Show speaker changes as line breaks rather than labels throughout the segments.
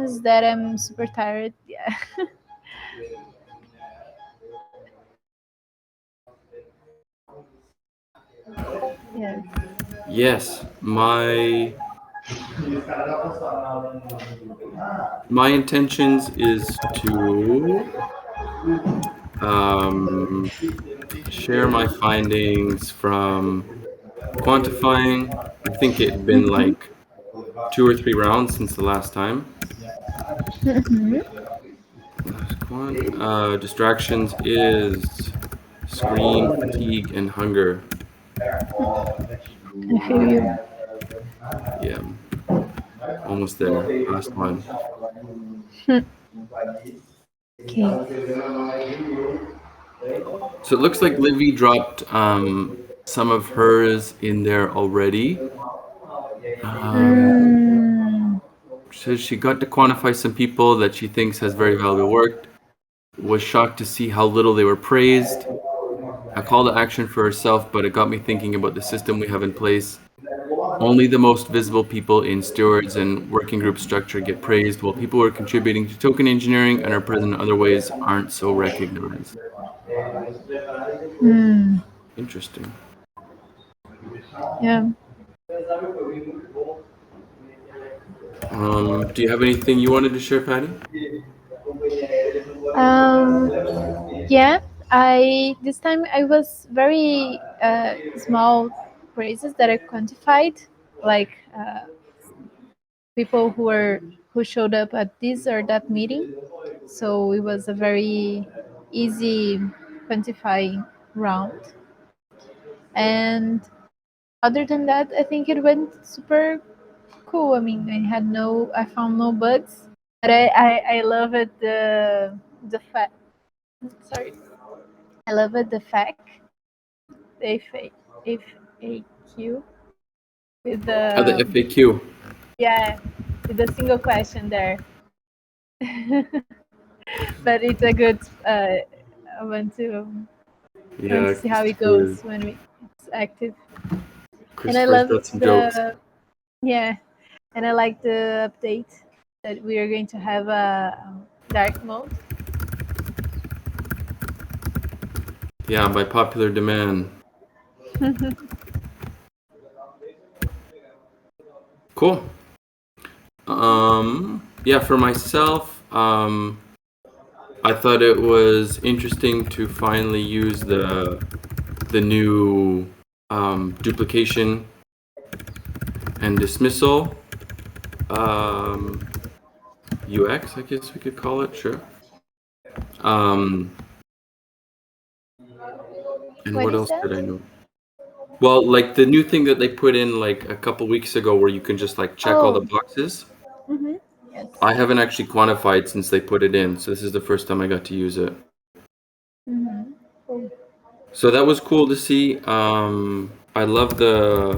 is that I'm super tired. Yeah. Yes.
Yes, my intentions is to um, share my findings from quantifying. I think it'd been
Mm-hmm.
like 2 or 3 rounds since the last time.
Mm-hmm.
Last quant. Distractions is screen, fatigue, and hunger.
I feel you.
Yeah, almost there. Last one.
Okay.
So it looks like Livy dropped some of hers in there already.
Mm,
Says she got to quantify some people that she thinks has very valuable work. Was shocked to see how little they were praised. A call to action for herself, but it got me thinking about the system we have in place. Only the most visible people in stewards and working group structure get praised, while people who are contributing to token engineering and are present in other ways aren't so recognized.
mm,
Interesting.
yeah.
Do you have anything you wanted to share, Patty?
Um, yeah. I this time I was very small praises that I quantified, like people who showed up at this or that meeting. So it was a very easy quantifying round. And other than that, I think it went super cool. I mean, I found no bugs, but I love it the fact. Sorry, I love it the fact if if AQ with
The
the
FAQ.
yeah with the single question there. But it's a good one to I want
Yeah,
to see how it goes
Christopher.
when it's active. And I
Christopher's
love
got some jokes.
the yeah, and I like the update that we are going to have a dark mode.
Yeah, by popular demand. Cool. Yeah, for myself, I thought it was interesting to finally use the new duplication and dismissal UX, I guess we could call it. Sure. Um, and
What
what
is
else
that?
did I know? Well, like the new thing that they put in like a couple weeks ago, where you can just like check all the
Oh,
boxes.
mm-hmm. Yes.
I haven't actually quantified since they put it in, so this is the first time I got to use it.
Mm-hmm. Cool.
So that was cool to see. I love well,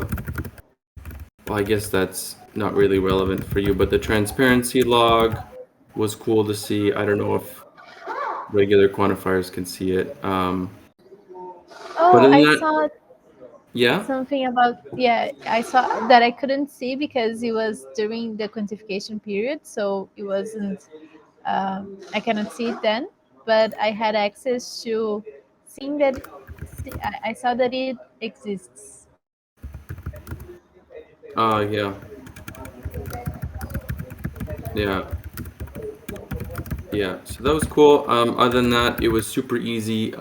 I guess that's not really relevant for you, but the transparency log was cool to see. I don't know if regular quantifiers can see it. But
Oh,
other than
I
that,
saw
yeah.
something about yeah. I saw that I couldn't see because it was during the quantification period, so it wasn't. I cannot see it then, but I had access to seeing that. I saw that it exists.
Yeah, yeah, yeah. So that was cool. Other than that, it was super easy.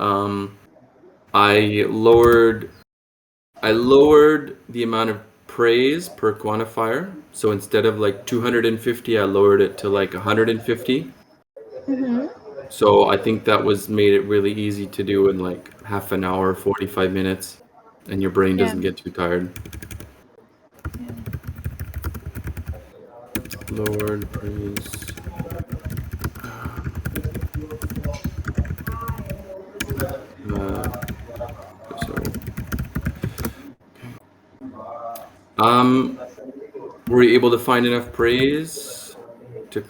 I lowered I lowered the amount of praise per quantifier. So instead of like 250, I lowered it to like 150.
Mm-hmm.
So I think that was made it really easy to do in like half an hour, 45 minutes, and your brain
Yeah.
doesn't get too tired. Lowered praise. Uh, sorry. Um, were you able to find enough praise to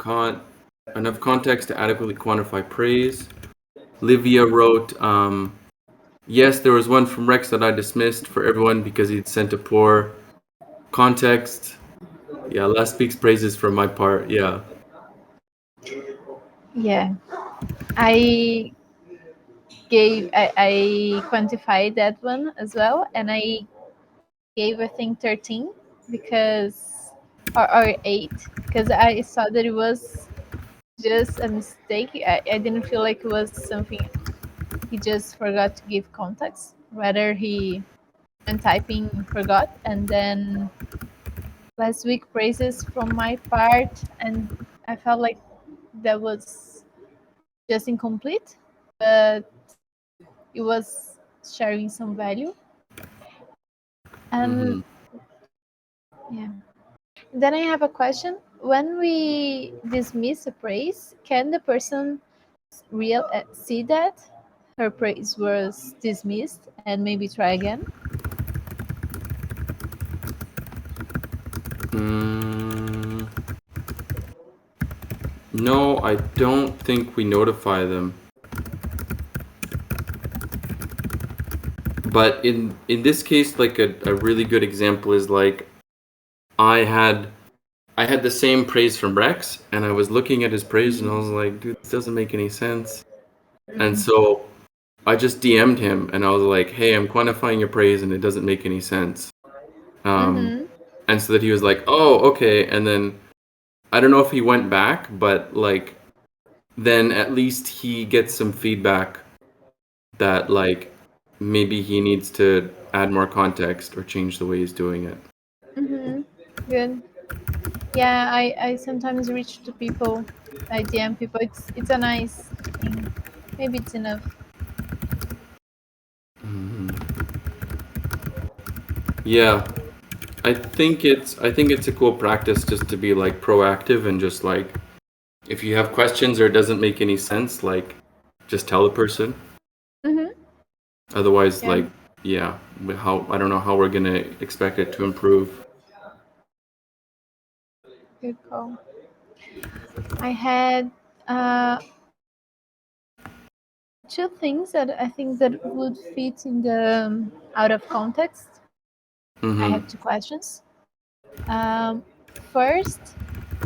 enough context to adequately quantify praise? Livia wrote, yes, there was one from Rex that I dismissed for everyone because he'd sent a poor context. Yeah, last week's praises from my part. Yeah.
Yeah, I I quantified that one as well, and I gave I think 13 because or 8 because I saw that it was just a mistake. I didn't feel like it was something he just forgot to give context. Rather, he when typing forgot, and then last week praises from my part, and I felt like that was just incomplete, but it was sharing some value.
Mm-hmm.
And yeah, then I have a question. When we dismiss a praise, can the person see that her praise was dismissed and maybe try again?
Mm, no, I don't think we notify them. But in this case, like a really good example is like I had I had the same praise from Rex, and I was looking at his praise, and I was like, dude, this doesn't make any sense. And so I just DM'd him, and I was like, hey, I'm quantifying your praise, and it doesn't make any sense. Um,
Mm-hmm.
and so that he was like, oh, okay. And then I don't know if he went back, but like then at least he gets some feedback that like maybe he needs to add more context or change the way he's doing it.
Mm-hmm. Good. Yeah, I sometimes reach to people, I DM people. It's a nice thing. Maybe it's enough.
Yeah, I think it's a cool practice just to be like proactive and just like if you have questions or it doesn't make any sense, like just tell the person.
Mm-hmm.
Otherwise,
Yeah,
like yeah, how I don't know how we're gonna expect it to improve.
good call. I had uh, two things that I think that would fit in the out of context. I
Mm-hmm.
have two questions. Um, First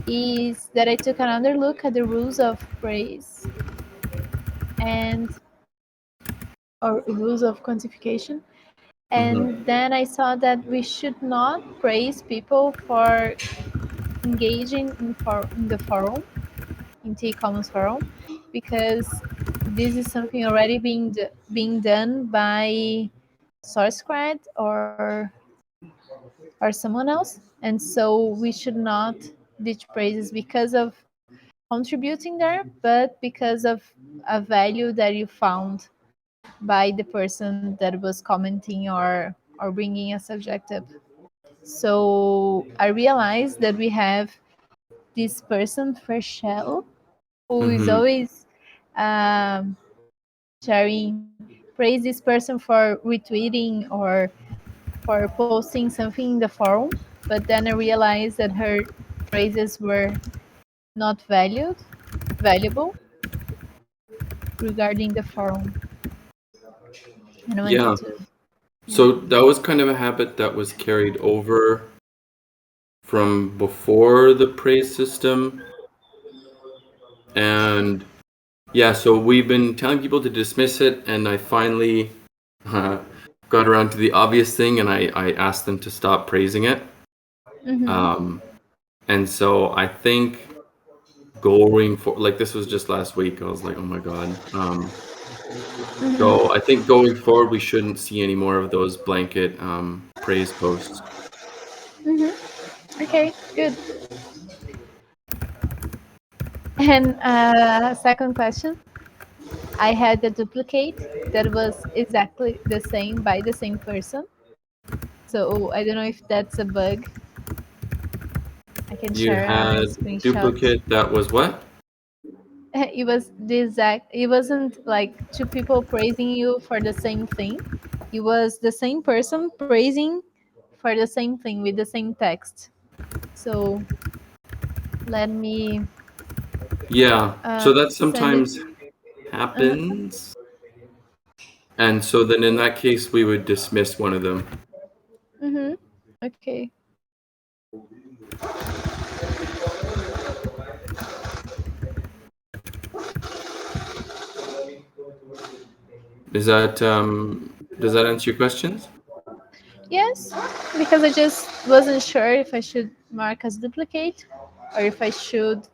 is that I took another look at the rules of praise and or rules of quantification,
Mm-hmm.
and then I saw that we should not praise people for engaging in the forum, in T Commons forum, because this is something already being done by SourceCred or someone else, and so we should not ditch praises because of contributing there, but because of a value that you found by the person that was commenting or bringing a subject up. So I realized that we have this person for Shell who is
Mm-hmm.
always um, sharing praise this person for retweeting or for posting something in the forum, but then I realized that her praises were not valuable regarding the forum, and I wanted
Yeah.
to, yeah.
So that was kind of a habit that was carried over from before the praise system. And yeah, so we've been telling people to dismiss it, and I finally uh, got around to the obvious thing, and I asked them to stop praising it.
Mm-hmm.
Um, and so I think going for like this was just last week. I was like, oh my god. So
Mm-hmm.
I think going forward, we shouldn't see any more of those blanket praise posts.
Mm-hmm. Okay, good. And second question, I had a duplicate that was exactly the same by the same person. So I don't know if that's a bug. I can
You
share a
had
screenshot.
duplicate that was what?
It was the exact. It wasn't like two people praising you for the same thing. It was the same person praising for the same thing with the same text. So let me
Yeah. So that
send it.
sometimes
Uh,
happens. And so then in that case, we would dismiss one of them.
mm-hmm. Okay.
Is that does that answer your questions?
Yes, because I just wasn't sure if I should mark as duplicate or if I should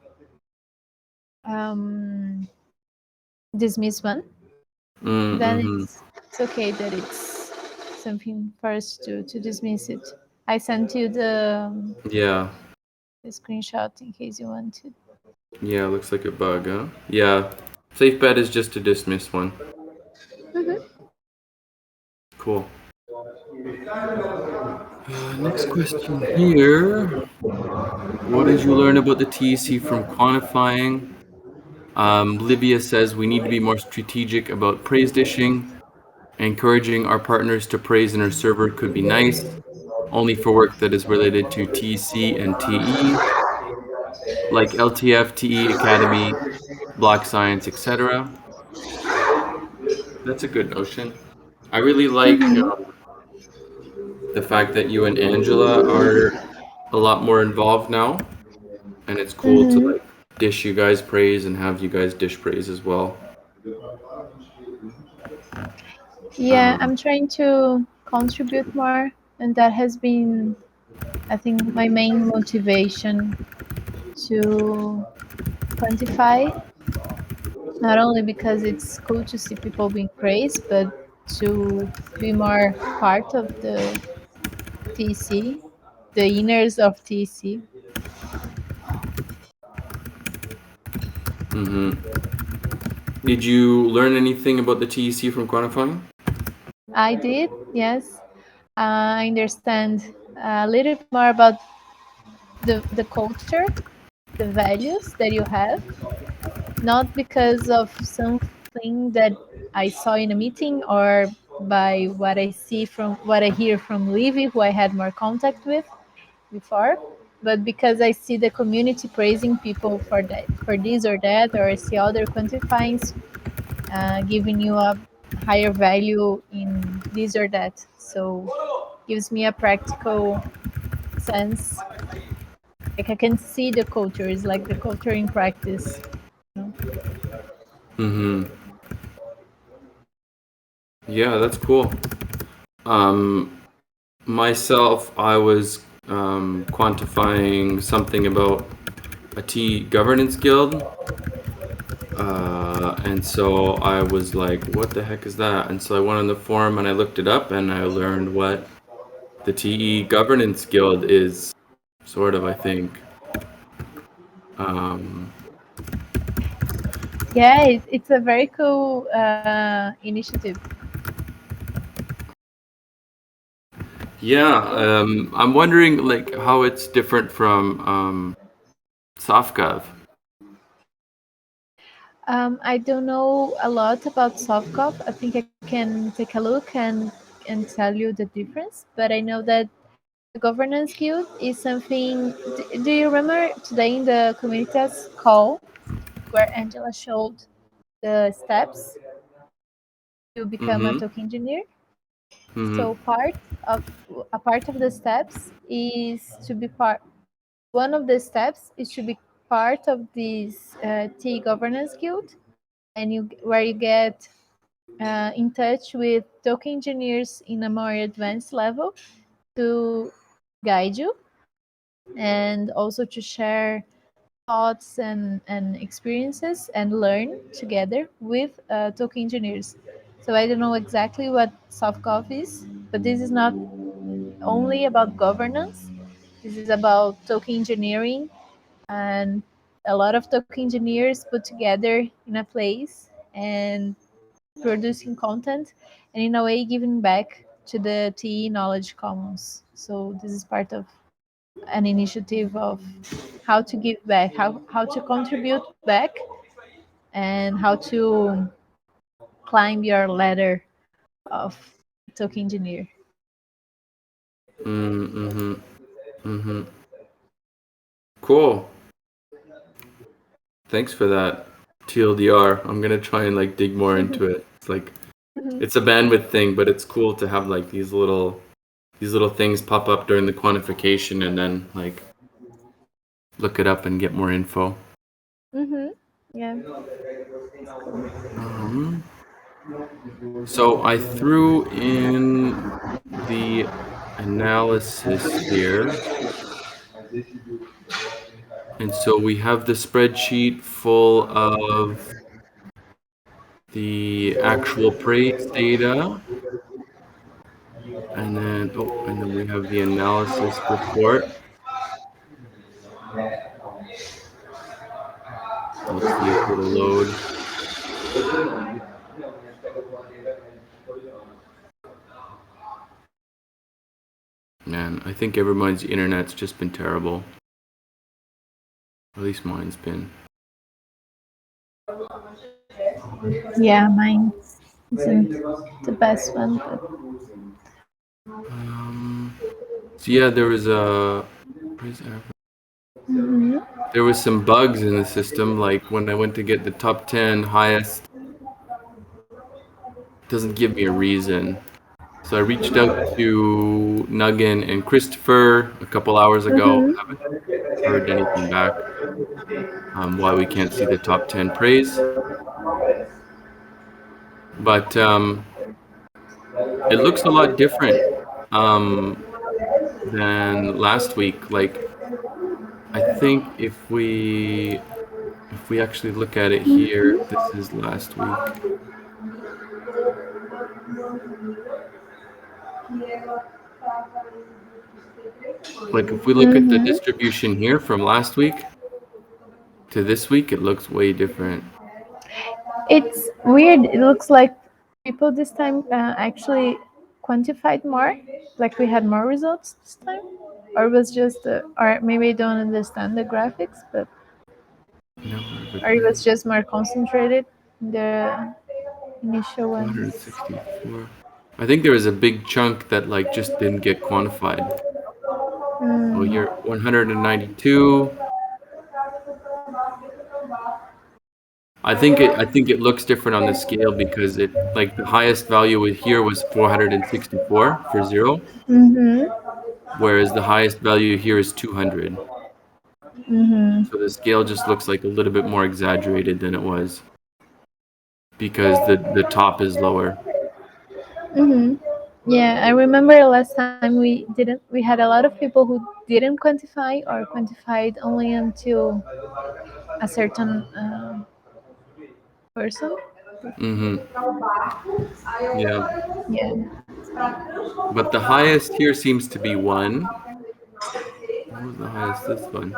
um, dismiss one. Then
Mm-hmm.
it's okay that it's something for us to dismiss it. I sent you
Yeah.
the screenshot in case you want to.
Yeah, looks like a bug, huh? Yeah. Safe bet is just to dismiss one. Cool. Next question here. What did you learn about the TEC from quantifying? Libya says we need to be more strategic about praise dishing. Encouraging our partners to praise in our server could be nice, only for work that is related to TC and TE, like LTF, TE Academy, Block Science, etc. That's a good notion. I really like the fact that you and Angela are a lot more involved now, and it's cool to
Mm-hmm.
like dish you guys praise and have you guys dish praise as well.
Yeah,
Um,
I'm trying to contribute more, and that has been, I think, my main motivation to quantify. Not only because it's cool to see people being praised, but to be more part of the TC, the inners of TC.
did you learn anything about the TEC from quantifying?
I did, yes. I understand a little bit more about the culture, the values that you have, not because of something that I saw in a meeting or by what I see from what I hear from Livy, who I had more contact with before, but because I see the community praising people for that, for this or that, or I see other quantifyings giving you a higher value in this or that. So gives me a practical sense. Like I can see the culture. It's like the culture in practice. You know?
Mm-hmm. Yeah, that's cool. Um, Myself, I was quantifying something about a T governance guild. And so I was like, what the heck is that? And so I went on the forum and I looked it up and I learned what the TE governance guild is, sort of, I think. Um,
Yeah, it's a very cool initiative.
yeah, I'm wondering like how it's different from SoftGov.
I don't know a lot about Softcop. I think I can take a look and tell you the difference. But I know that the governance guild is something. Do you remember today in the community's call where Angela showed the steps to become a
Mm-hmm.
token engineer?
Mm-hmm.
So of a part of the steps is to be part. One of the steps is to be part of this T governance guild, and you where you get in touch with token engineers in a more advanced level to guide you and also to share thoughts and experiences and learn together with token engineers. So I don't know exactly what softcov is, but this is not only about governance. This is about token engineering and a lot of token engineers put together in a place and producing content and in a way giving back to the TE Knowledge Commons. So this is part of an initiative of how to give back, how to contribute back, and how to climb your ladder of token engineer.
Mm-hmm. Mm-hmm. Cool. Thanks for that. TLDR. I'm gonna try and like dig more into it. It's like it's a bandwidth thing, but it's cool to have like these little things pop up during the quantification and then like look it up and get more info.
Mm-hmm. Yeah.
Um, So I threw in the analysis here. And so we have the spreadsheet full of the actual praise data. And then we have the analysis report. Let's see if it'll load. Man, I think everyone's internet's just been terrible. At least mine's been.
Yeah, mine isn't the best one, but
So yeah, there was a. There was some bugs in the system. Like when I went to get the top 10 highest, it doesn't give me a reason. So I reached out to Nuggin and Christopher a couple hours ago. Haven't heard anything back. Why we can't see the top 10 praise. But it looks a lot different than last week. Like I think if we actually look at it here, this is last week. Like if we look at the distribution here from last week to this week, it looks way different.
it's weird. It looks like people this time actually quantified more. Like we had more results this time, or it was just, or maybe I don't understand the graphics, but
Number of
or it was
attempts,
just more concentrated in the initial ones.
264. I think there was a big chunk that like just didn't get quantified. Oh, here 192. I think it looks different on the scale because it like the highest value here was 464 for 0,
Mm-hmm.
whereas the highest value here is 200.
Mm-hmm.
So the scale just looks like a little bit more exaggerated than it was because the top is lower.
Mm-hmm. Yeah, I remember last time we didn't. We had a lot of people who didn't quantify or quantified only until a certain person.
Mm-hmm. Yeah.
Yeah.
But the highest here seems to be 1. What was the highest this one?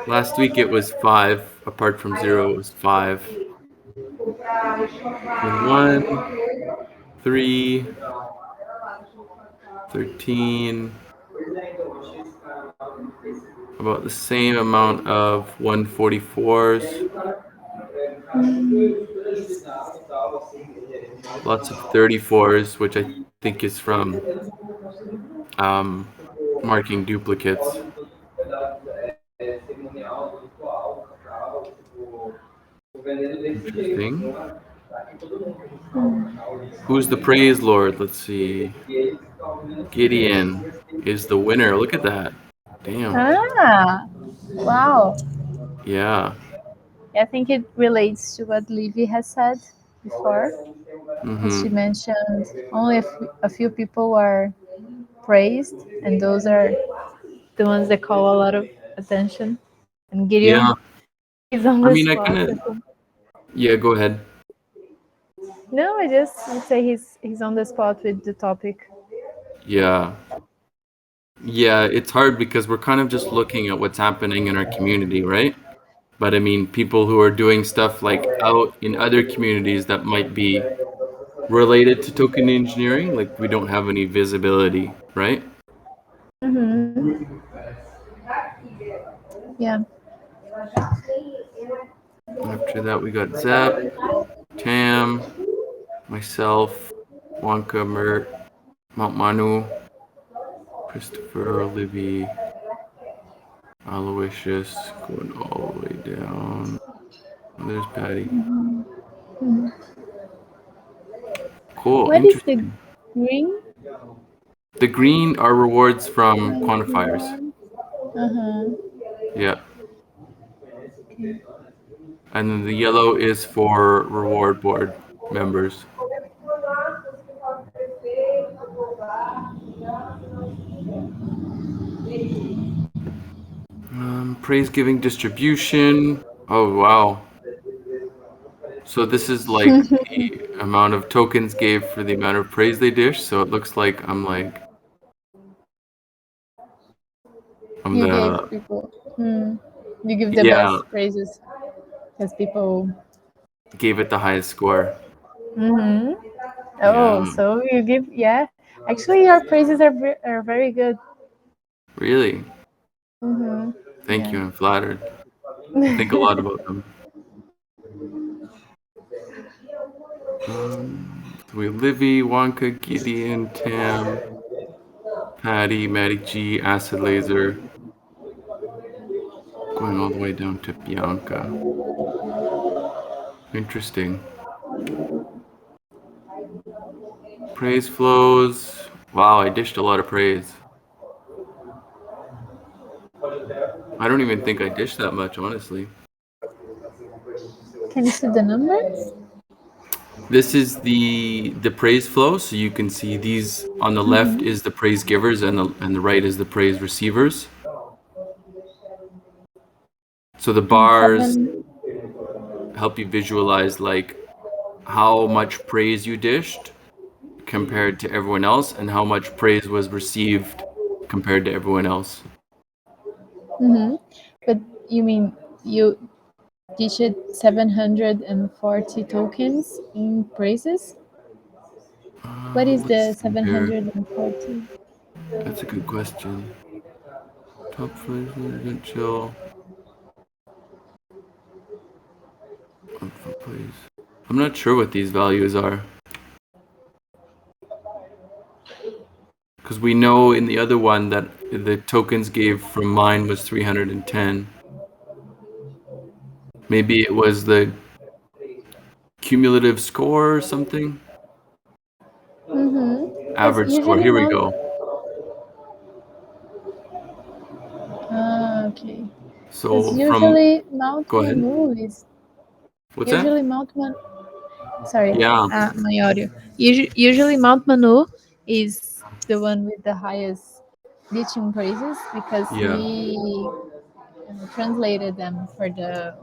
Last week it was 5. Apart from 0, it was 5. Then 1, 3, 13. About the same amount of 144s. Lots of 34s, which I think is from um, marking duplicates. Interesting. Who's the praise lord? Let's see. Gideon is the winner. Look at that. Damn.
Ah, wow.
Yeah.
I think it relates to what Livy has said before. As
Mm-hmm.
she mentioned, only a few people are praised, and those are the ones that call a lot of attention. And
Yeah.
Gideon is on
I
the
mean, I
spot.
kind of. Yeah, go ahead.
No, I just would say he's on the spot with the topic.
Yeah. Yeah, it's hard because we're kind of just looking at what's happening in our community, right? But I mean, people who are doing stuff like out in other communities that might be related to token engineering, like we don't have any visibility, right?
Mm-hmm. Yeah.
After that, we got Zep, Tam, myself, Wonka, Mert, Mount Manu, Christopher, Livy, Aloysius, going all the way down. Oh, there's Patty. Cool,
What is the
interesting.
green?
The green are rewards from quantifiers.
Uh-huh.
Yeah. And then the yellow is for reward board members. praise giving distribution. Oh wow. So this is like the amount of tokens gave for the amount of praise they dish. So it looks like I'm
You gave
the
people, you give the
yeah,
best praises because people.
gave it the highest score.
Mm-hmm. Oh,
Yeah.
so you give, yeah. Actually, your praises are very good.
Really?
Mm-hmm.
Thank
Yeah.
you. I'm flattered. I think a lot about them. So we have Livy, Wonka, Gideon, Tam, Patty, Matty G, Acid Laser, going all the way down to Bianca. Interesting. Praise flows. Wow, I dished a lot of praise. I don't even think I dished that much, honestly.
Can you see the numbers?
This is the praise flow, so you can see these on the left is the praise givers and the right is the praise receivers. So the
And
bars
seven.
help you visualize like how much praise you dished compared to everyone else and how much praise was received compared to everyone else.
Mm-hmm. But you mean you digit 740 tokens in praises? What is
Let's
the
see here.
740?
That's a good question. Top praise, chill. For praise. I'm not sure what these values are. Because we know in the other one that the tokens gave from mine was 310. Maybe it was the cumulative score or something.
Mm-hmm. Because
Average score.
usually
Here we
Mount.
go.
Ah, okay. Because
So from,
usually Mount
go ahead.
Manu is
What's that?
usually Mount Man. Sorry,
Yeah.
my audio. Usually Mount Manu is the one with the highest teaching praises because
Yeah.
we translated them for the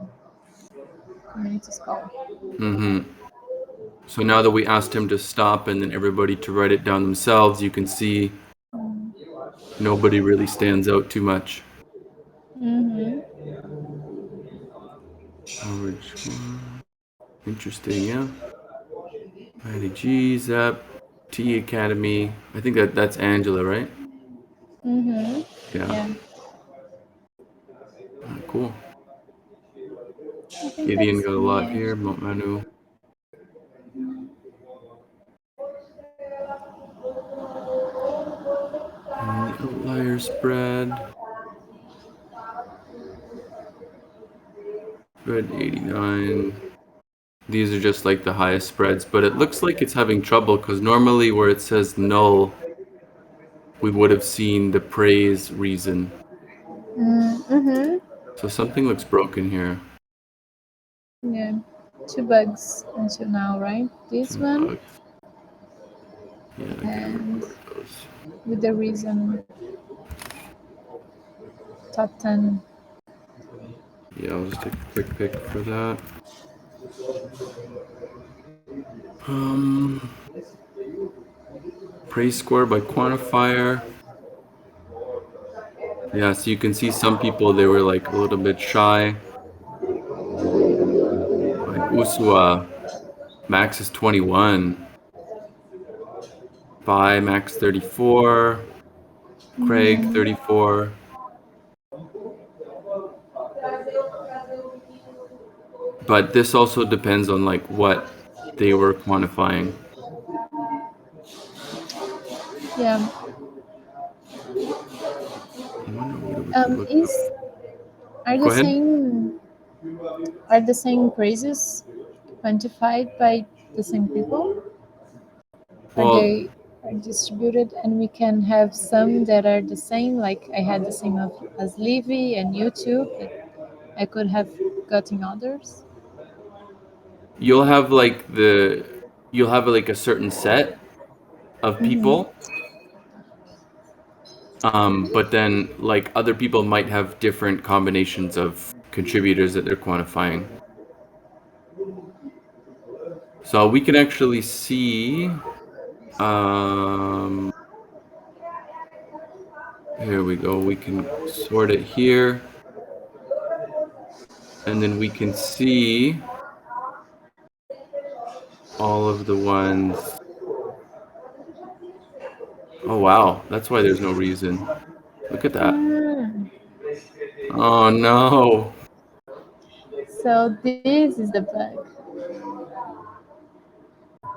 community scholar.
Mm-hmm. So now that we asked him to stop and then everybody to write it down themselves, you can see nobody really stands out too much.
Mm-hmm.
Average score. Interesting, yeah. Patty G, Zep, T Academy. I think that's Angela, right?
Mm-hmm.
Yeah.
Yeah,
Cool.
I think
Gideon
that's
got a
me
lot here.
actually.
Manu. And the outlier spread. Spread 89. These are just like the highest spreads, but it looks like it's having trouble because normally where it says null, we would have seen the praise reason.
Mm-hmm.
So something looks broken here.
Yeah, two bugs until now, right? This
Two
one
bugs. Yeah, I gotta
and
report those.
with the reason top 10.
Yeah, I'll just take a quick pick for that. Um, praise score by quantifier. Yeah, so you can see some people they were like a little bit shy. Like Usua, max is 21. Bai, max 34. Craig, 34. But this also depends on like what they were quantifying.
Yeah.
I wonder what we could look up.
Is are
Go
the
ahead.
same are the same praises quantified by the same people? Are
Well,
are distributed and we can have some that are the same, like I had the same as Livy and YouTube, but I could have gotten others.
you'll have like a certain set of
Mm-hmm.
people But then, like, other people might have different combinations of contributors that they're quantifying. So we can actually see, um, here we go. We can sort it here. And then we can see all of the ones. Oh, wow. That's why there's no reason. Look at that.
Mm.
Oh, no.
So this is the bug.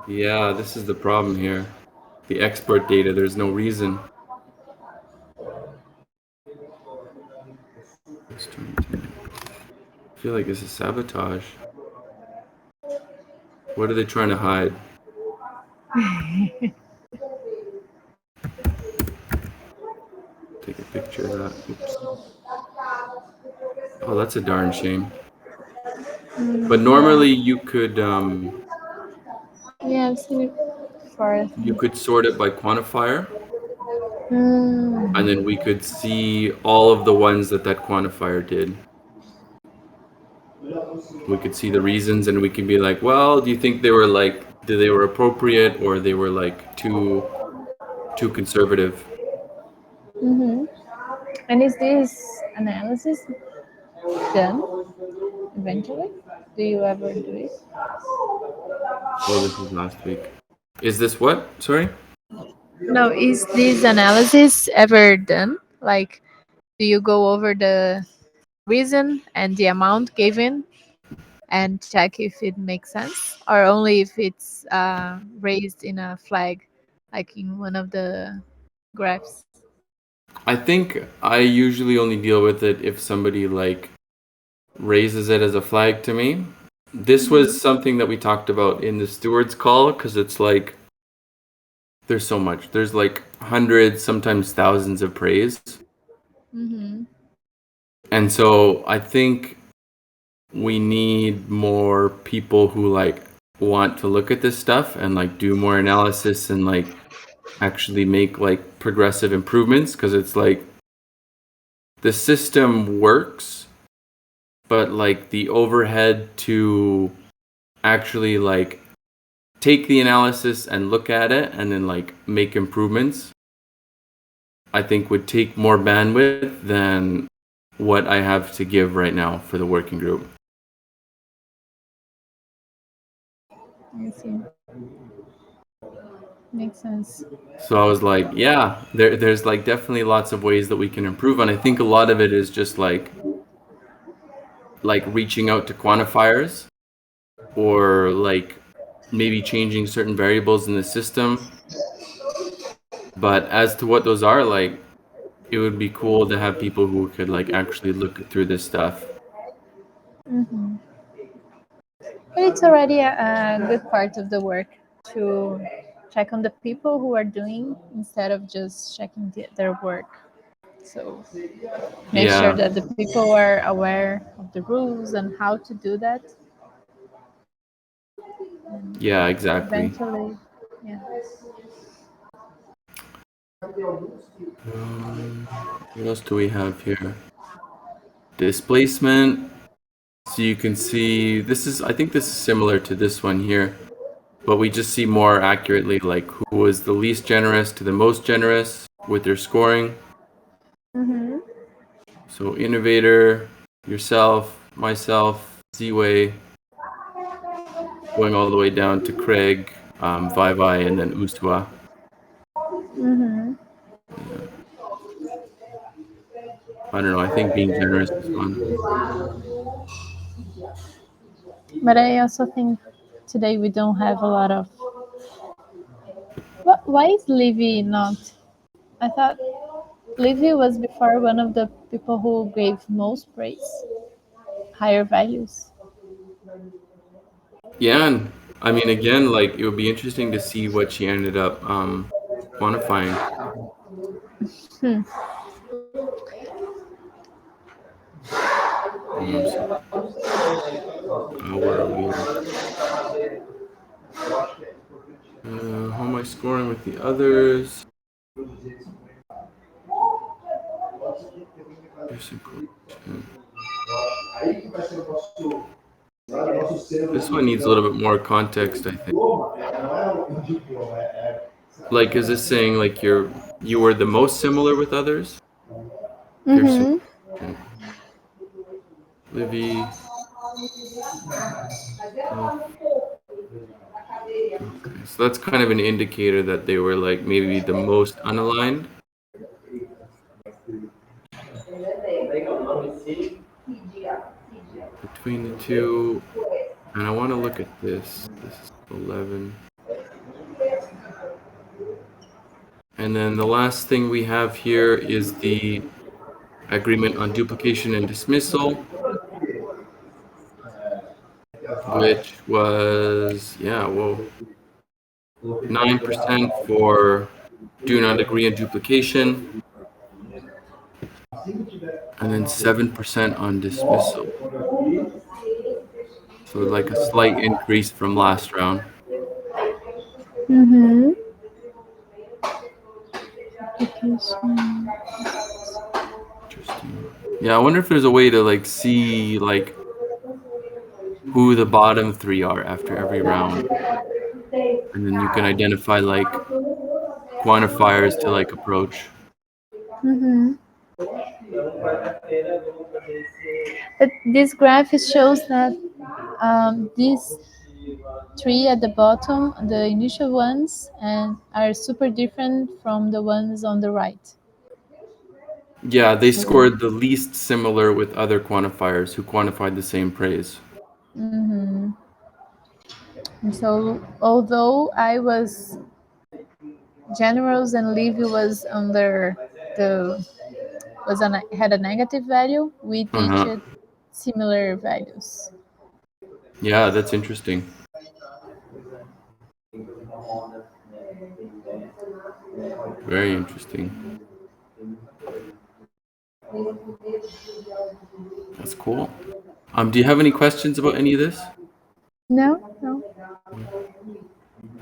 Yeah, this is the problem here. The export data, there's no reason. I feel like this is sabotage. What are they trying to hide? Take a picture of that. Oops. Oh, that's a darn shame. But normally
Yeah, yeah, I've seen it before, I
you
think.
could sort it by quantifier, and then
Mm.
we could see all of the ones that that quantifier did. We could see the reasons, and we can be like, well, do you think they were like, they were appropriate, or they were like too conservative?
Mm-hmm. And is this analysis done eventually? Do you ever do it?
Oh, this was last week. Is this what? Sorry?
No, is this analysis ever done? Like, do you go over the reason and the amount given and check if it makes sense, or only if it's raised in a flag, like in one of the graphs?
I think I usually only deal with it if somebody like raises it as a flag to me. This was something that we talked about in the stewards call, because it's like there's so much. There's like hundreds, sometimes thousands of praise.
Mm-hmm.
And so I think we need more people who like want to look at this stuff and like do more analysis and like actually make like progressive improvements, because it's like the system works, but like the overhead to actually like take the analysis and look at it and then like make improvements, I think would take more bandwidth than what I have to give right now for the working group.
I see. Makes sense.
So I was like, yeah, there's like definitely lots of ways that we can improve, and I think a lot of it is just like reaching out to quantifiers, or like maybe changing certain variables in the system. But as to what those are, like, it would be cool to have people who could like actually look through this stuff.
Hmm. But it's already a good part of the work to check on the people who are doing instead of just checking their work. So make sure
Yeah,
that the people are aware of the rules and how to do that.
yeah, exactly.
Eventually, yeah.
Um, what else do we have here? Displacement. So you can see this is, I think this is similar to this one here, but we just see more accurately like who was the least generous to the most generous with their scoring.
Mm-hmm.
So innovator, yourself, myself, Z-Way, going all the way down to Craig, Vai Vai, and then Uswa.
Mm-hmm.
Yeah. I don't know. I think being generous is fun.
But I also think today we don't have a lot of. Why is Livy not? I thought Livy was before one of the people who gave most praise, higher values.
Yeah, and I mean, again, like it would be interesting to see what she ended up quantifying.
Hmm.
So, where are we here? How am I scoring with the others? Piercing quotient. This one needs a little bit more context, I think. Like, is this saying like you were the most similar with others? Piercing
Mm-hmm.
quotient. Livy. Okay, so that's kind of an indicator that they were like maybe the most unaligned between the two. And I want to look at this. This is 11. And then the last thing we have here is the agreement on duplication and dismissal, which was, yeah, whoa, 9% for do not agree on duplication, and then 7% on dismissal. So like a slight increase from last round.
Mm-hmm. Duplication.
Interesting. Yeah, I wonder if there's a way to like see like who the bottom three are after every round. And then you can identify like quantifiers to like approach.
Mm-hmm. But this graph it shows that these three at the bottom, the initial ones, and are super different from the ones on the right.
Yeah, they
So,
scored the least similar with other quantifiers who quantified the same praise.
mm-hmm. And so although I was generous and Livy was under the had a negative value, we
Uh-huh.
reached similar values.
Yeah, that's interesting. Very interesting. That's cool. Do you have any questions about any of this?
No, no.
No.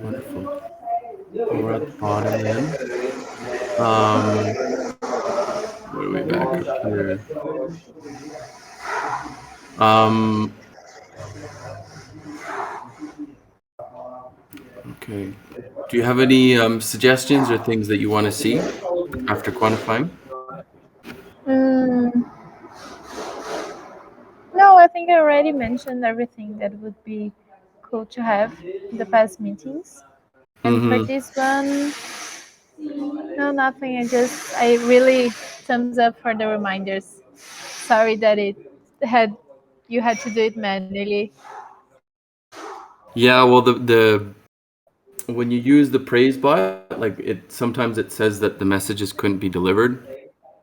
Wonderful. Well, we're at the bottom then. Um, where are we back up here? Um, okay. Do you have any suggestions or things that you want to see after quantifying?
Mm, no, I think I already mentioned everything that would be cool to have in the past meetings. And for
Mm-hmm.
this one, no, nothing. I really thumbs up for the reminders. Sorry that had you had to do it manually.
Yeah, well, the when you use the praise bot, like sometimes it says that the messages couldn't be delivered,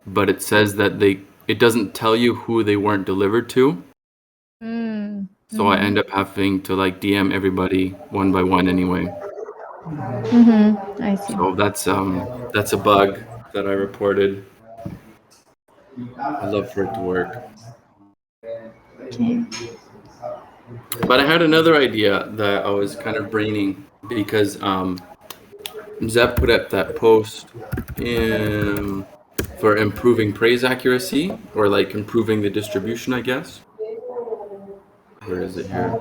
but it says that it doesn't tell you who they weren't delivered to.
Mm,
So I
mm-hmm,
end up having to like DM everybody one by one anyway.
mm-hmm, I see.
So that's a bug that I reported. I'd love for it to work.
Okay.
But I had another idea that I was kind of braining because Zep put up that post in for improving praise accuracy or like improving the distribution, I guess. Where is it here?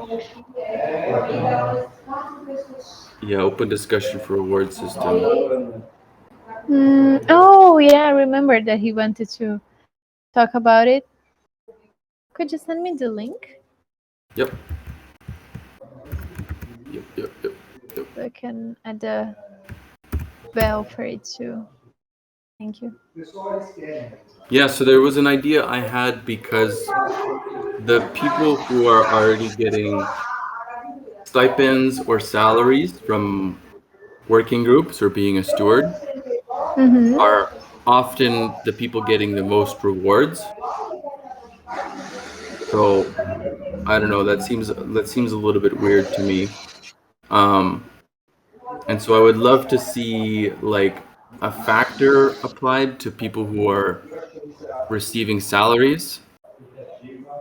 Yeah, open discussion for reward system.
Oh yeah, I remember that he wanted to talk about it. Could you send me the link
Yep. Yep. Yep. Yep. Yep.
so I can add a bell for it too? Thank you.
Yeah, so there was an idea I had because the people who are already getting stipends or salaries from working groups or being a steward
Mm-hmm.
are often the people getting the most rewards. So I don't know, that seems a little bit weird to me. Um, and so I would love to see like a factor applied to people who are receiving salaries,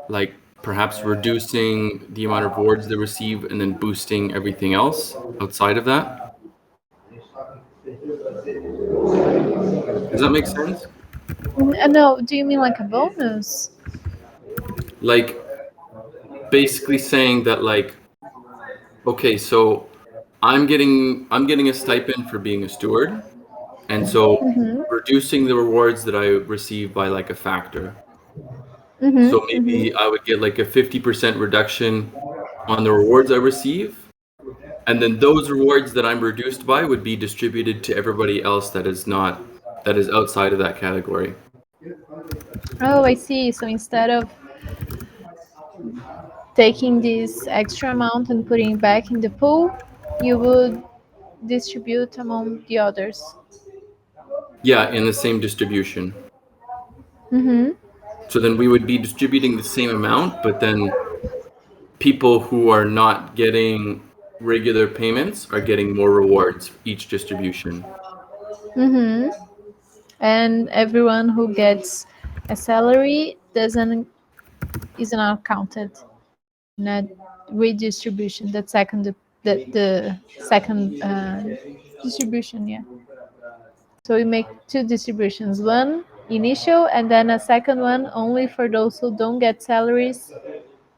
like perhaps reducing the amount of rewards they receive and then boosting everything else outside of that. Does that make sense?
No, do you mean like a bonus?
Like basically saying that like, okay, so I'm getting a stipend for being a steward, and so
Mm-hmm.
reducing the rewards that I receive by like a factor. So
Mm-hmm.
maybe
Mm-hmm.
I would get like a 50% reduction on the rewards I receive, and then those rewards that I'm reduced by would be distributed to everybody else that is outside of that category.
Oh, I see. So instead of taking this extra amount and putting it back in the pool, you would distribute among the others.
Yeah, in the same distribution.
Mm-hmm.
So then we would be distributing the same amount, but then people who are not getting regular payments are getting more rewards each distribution.
Mm-hmm. And everyone who gets a salary doesn't is not counted in a redistribution. The second distribution. Yeah. So we make two distributions: one initial, and then a second one only for those who don't get salaries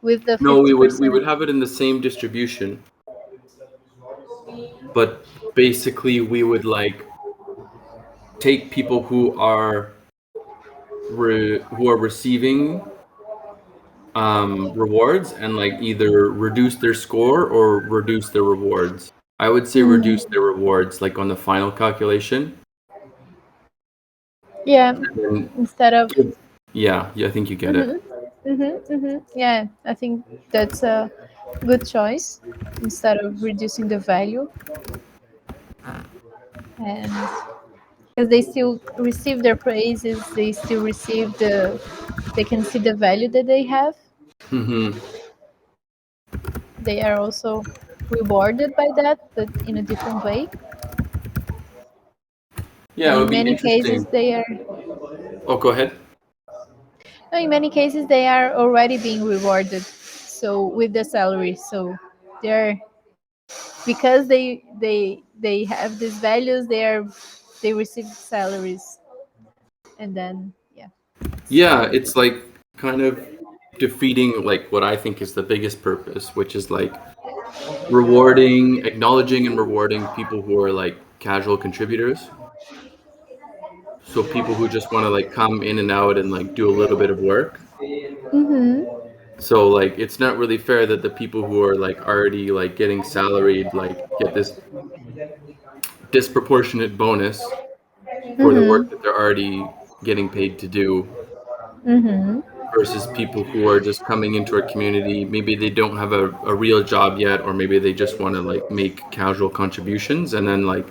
with the
No,
fifty
we
percent.
would have it in the same distribution, but basically we would like take people who are receiving rewards and like either reduce their score or reduce their rewards. I would say
Mm,
reduce their rewards like on the final calculation.
yeah,
And
instead of
yeah, I think you get it.
hmm yeah, I think that's a good choice instead of reducing the value, and because they still receive their praises, they still receive they can see the value that they have.
Hmm.
They are also rewarded by that, but in a different way.
Yeah,
And
it would
in
be
many cases,
interesting. Oh, go ahead.
no, in many cases they are already being rewarded. So with the salary, so they're because they have these values, they receive salaries, and then yeah, it's
Yeah, it's like kind of defeating like what I think is the biggest purpose, which is like rewarding, acknowledging and rewarding people who are like casual contributors. So people who just want to like come in and out and like do a little bit of work.
mm-hmm,
So like it's not really fair that the people who are like already like getting salaried like get this disproportionate bonus for the work
mm-hmm,
that they're already getting paid to do
mm-hmm.
versus people who are just coming into our community. Maybe they don't have a real job yet, or maybe they just want to like make casual contributions and then like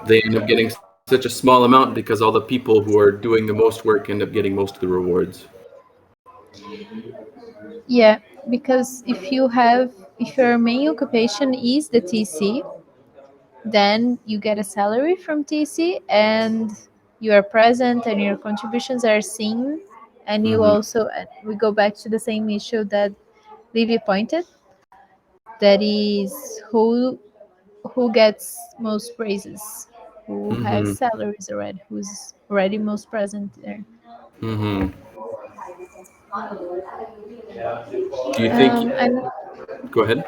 they end up getting such a small amount because all the people who are doing the most work end up getting most of the rewards.
Yeah, because if your main occupation is the TC, then you get a salary from TC, and you are present and your contributions are seen, and you
Hmm.
also we go back to the same issue that Livy pointed, that is who gets most praises, who has
Hmm.
salaries already, who's already most present there.
Hmm. Do you think?
And
Go ahead.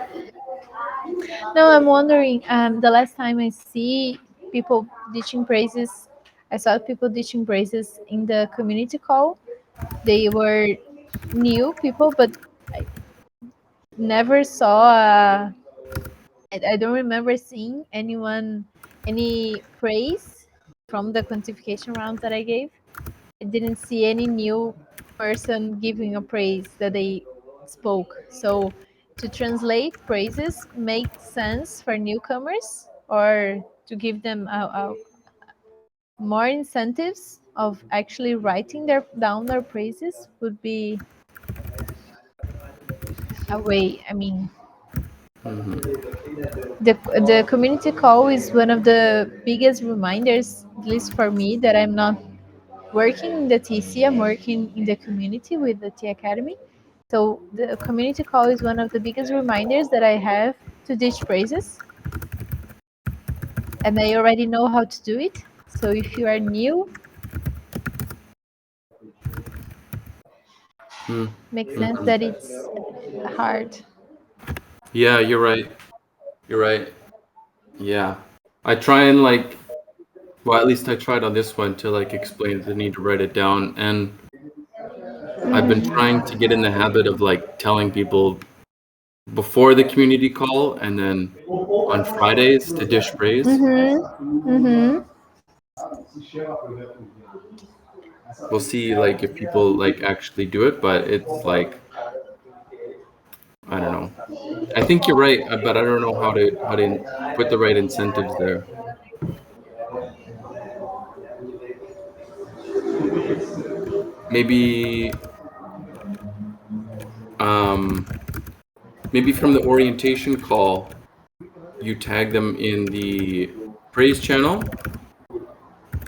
no, I'm wondering. The last time I see people ditching praises, I saw people ditching praises in the community call. They were new people, but I never saw. I don't remember seeing any praise from the quantification rounds that I gave. I didn't see any new person giving a praise that they spoke. So to translate praises makes sense for newcomers, or to give them more incentives of actually writing down their praises would be a way. I mean,
Hmm.
the community call is one of the biggest reminders, at least for me, that I'm not working in the TC. I'm working in the community with the T Academy. So the community call is one of the biggest reminders that I have to ditch praises, and I already know how to do it. So if you are new,
Mm.
Makes sense
Mhm.
that it's hard.
Yeah, you're right. You're right. Yeah. I try and like, well, at least I tried on this one to like explain the need to write it down. And I've been trying to get in the habit of like telling people before the community call and then on Fridays to dish praise.
Mm-hmm. Mm-hmm.
We'll see like if people like actually do it, but it's like I don't know. I think you're right, but I don't know how to put the right incentives there. Maybe um maybe from the orientation call you tag them in the praise channel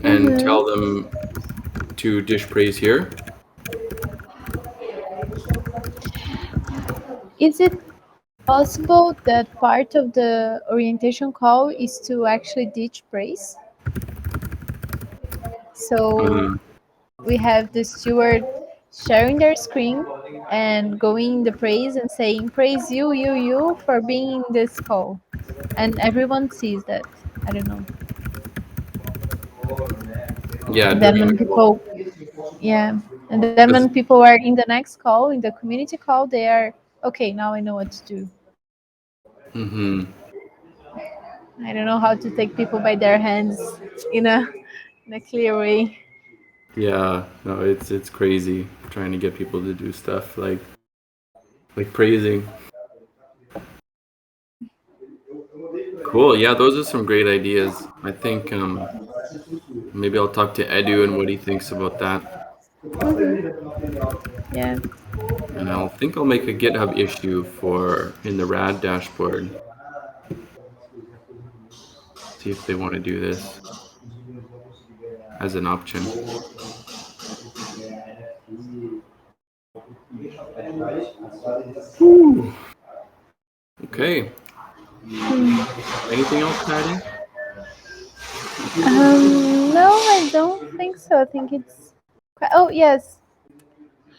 and tell
Mm-hmm.
them to dish praise here.
Is it possible that part of the orientation call is to actually teach praise? So
Uh,
we have the steward sharing their screen and going the praise and saying praise you, you for being in this call, and everyone sees that. I don't know.
yeah,
And then
during the
when
call.
people, yeah, and then when
'Cause-
people are in the next call, in the community call, they are okay. Now I know what to do.
mhm.
I don't know how to take people by their hands in a clear way.
Yeah, no, it's crazy trying to get people to do stuff like praising. Cool. Yeah, those are some great ideas. I think maybe I'll talk to Edu and what he thinks about that.
Yeah.
And I'll think I'll make a GitHub issue for in the RAD dashboard. See if they want to do this as an option. Whew. Okay. Anything else, Patty?
No, I don't think so. I think it's. Oh yes.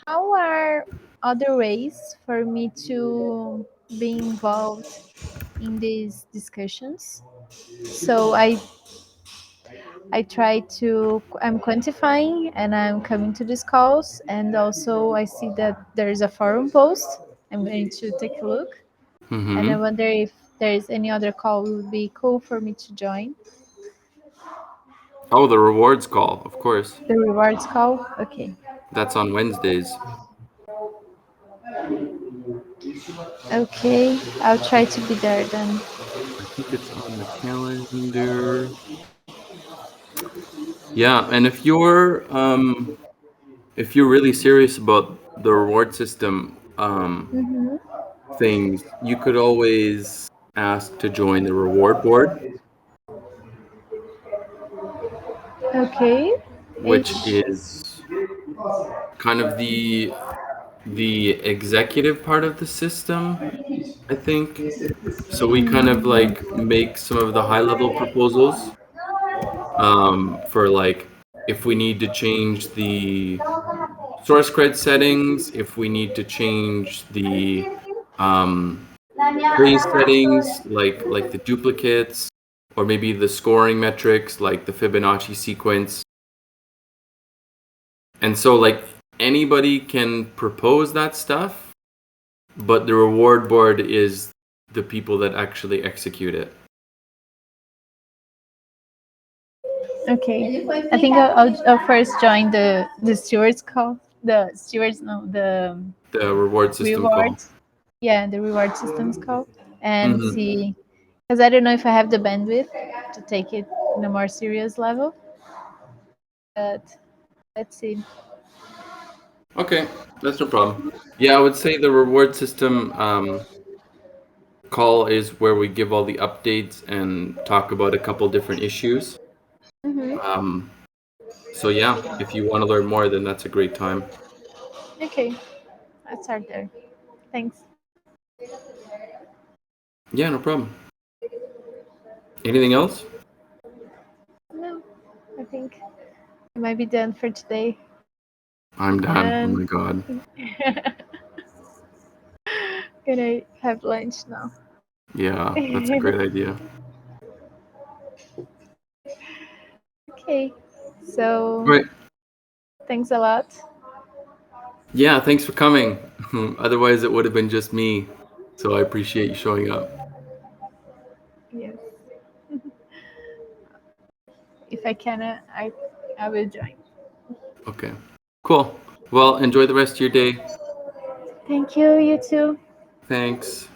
How are other ways for me to be involved in these discussions? So I try to I'm quantifying and I'm coming to these calls, and also I see that there is a forum post. I'm going to take a look, and I
Mm-hmm.
wonder if there is any other call would be cool for me to join.
Oh, the rewards call, of course.
The rewards call. Okay.
That's on Wednesdays.
Okay, I'll try to be there then.
I think it's on the calendar. Yeah, and if you're really serious about the reward system
Mm-hmm.
things, you could always ask to join the reward board,
Okay.
which
It's
is kind of the executive part of the system, I think. So we kind of like make some of the high level proposals for like if we need to change the source cred settings, if we need to change the um, praise settings, like the duplicates, or maybe the scoring metrics, like the Fibonacci sequence. And so, like anybody can propose that stuff, but the reward board is the people that actually execute it.
okay. I think I'll first join the stewards call. The stewards, no, the
The reward system call.
rewards. Yeah, the reward systems call, and
Hmm.
see, because I don't know if I have the bandwidth to take it in a more serious level. But let's see.
Okay, that's no problem. Yeah, I would say the reward system call is where we give all the updates and talk about a couple different issues.
Mm-hmm.
Um, so yeah, if you want to learn more, then that's a great time.
Okay, let's start there. Thanks.
Yeah, no problem. Anything else?
No, I think I might be done for today.
I'm done. Oh
And
my god.
gonna have lunch now.
Yeah, that's a great idea.
Okay, so
Right.
thanks a lot.
Yeah, thanks for coming. Otherwise, it would have been just me. So I appreciate you showing up.
Yes, if I can, I will join.
Okay. Cool. Well, enjoy the rest of your day.
Thank you. You too.
Thanks.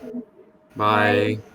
Bye.
Bye.